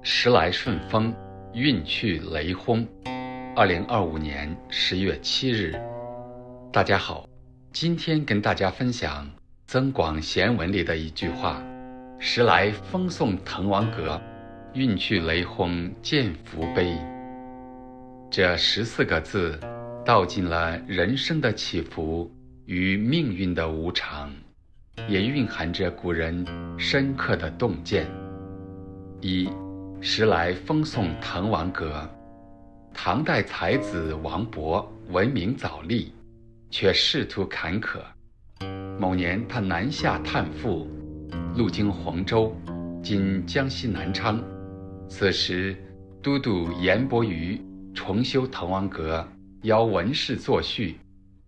時來順風，運去雷轟。2025年10月7日，大家好，今天跟大家分享《增廣賢文》裡的一句話：時來風送滕王閣，運去雷轟劍福碑。這14個字道盡了人生的起伏與命運的無常，也蘊含着古人深刻的洞見。一，時來風送滕王閣。唐代才子王勃聞名早立，卻仕途坎坷。某年他南下探父，路經洪州（今江西南昌），此時都督嚴伯瑜重修滕王閣，邀文士作序，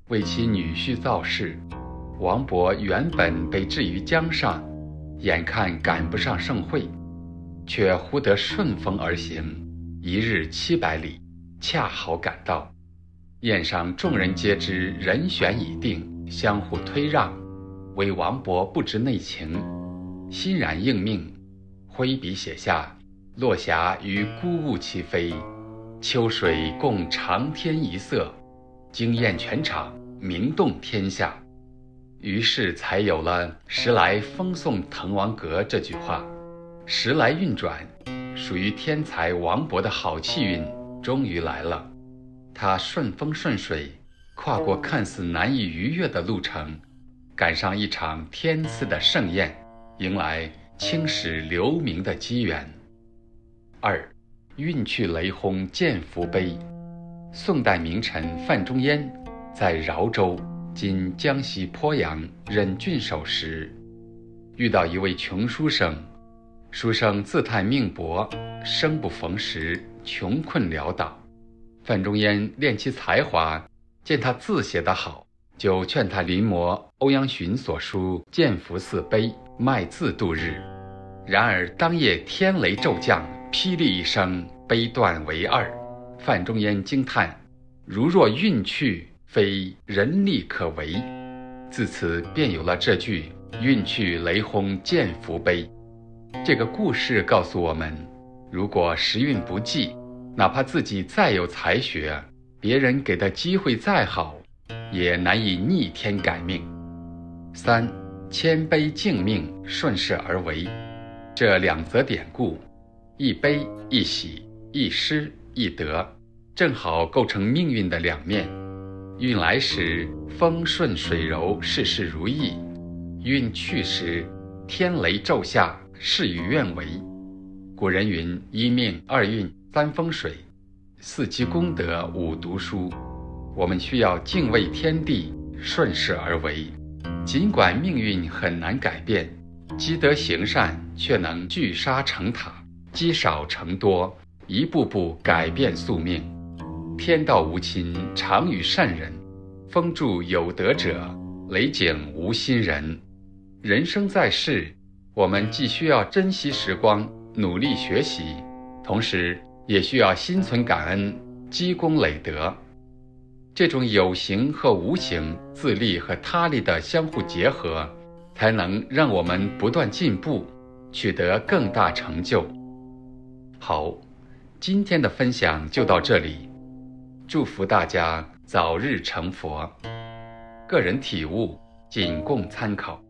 為其女婿造勢。王勃原本被置於江上，眼看趕不上盛會，卻忽得順風而行，一日700里，恰好趕到。宴上眾人皆知人選已定，相互推讓，唯王勃不知內情，欣然應命，揮筆寫下“落霞與孤鶩齊飛，秋水共長天一色”，驚豔全場，名動天下。於是才有了“時來風送滕王閣”這句話。時來運轉，屬於天才王勃的好氣運終於來了。他順風順水，跨過看似難以逾越的路程，趕上一場天賜的盛宴，迎來青史留名的機緣。二，運去雷轟劍福碑。宋代名臣范仲淹在饒州（今江西鄱陽）任郡守時，遇到一位窮書生。書生自嘆命薄，生不逢時，窮困潦倒。范仲淹戀其才華，見他字寫得好，就勸他臨摹歐陽詢所書劍福寺碑，賣字度日。然而當夜天雷驟降，霹靂一聲，碑斷為二。范仲淹驚嘆：如若運去，非人力可為。自此便有了這句“運去雷轟劍福碑”。這個故事告訴我們，如果時運不濟，哪怕自己再有才學，別人給的機會再好，也難以逆天改命。三，謙卑敬命，順勢而為。這兩則典故，一悲一喜，一失一得，正好構成命運的兩面。運來時，風順水柔，事事如意；運去時，天雷驟下，事與願違。古人云：一命二運三風水，四積功德五讀書。我們需要敬畏天地，順勢而為。儘管命運很難改變，積德行善卻能聚沙成塔，積少成多，一步步改變宿命。天道無親，常與善人；風助有德者，雷警無心人。人生在世，我們既需要珍惜時光，努力學習，同時也需要心存感恩，積功累德。這種有形和無形、自利和他利的相互結合，才能讓我們不斷進步，取得更大成就。好，今天的分享就到這裡，祝福大家早日成佛。個人體悟僅供參考。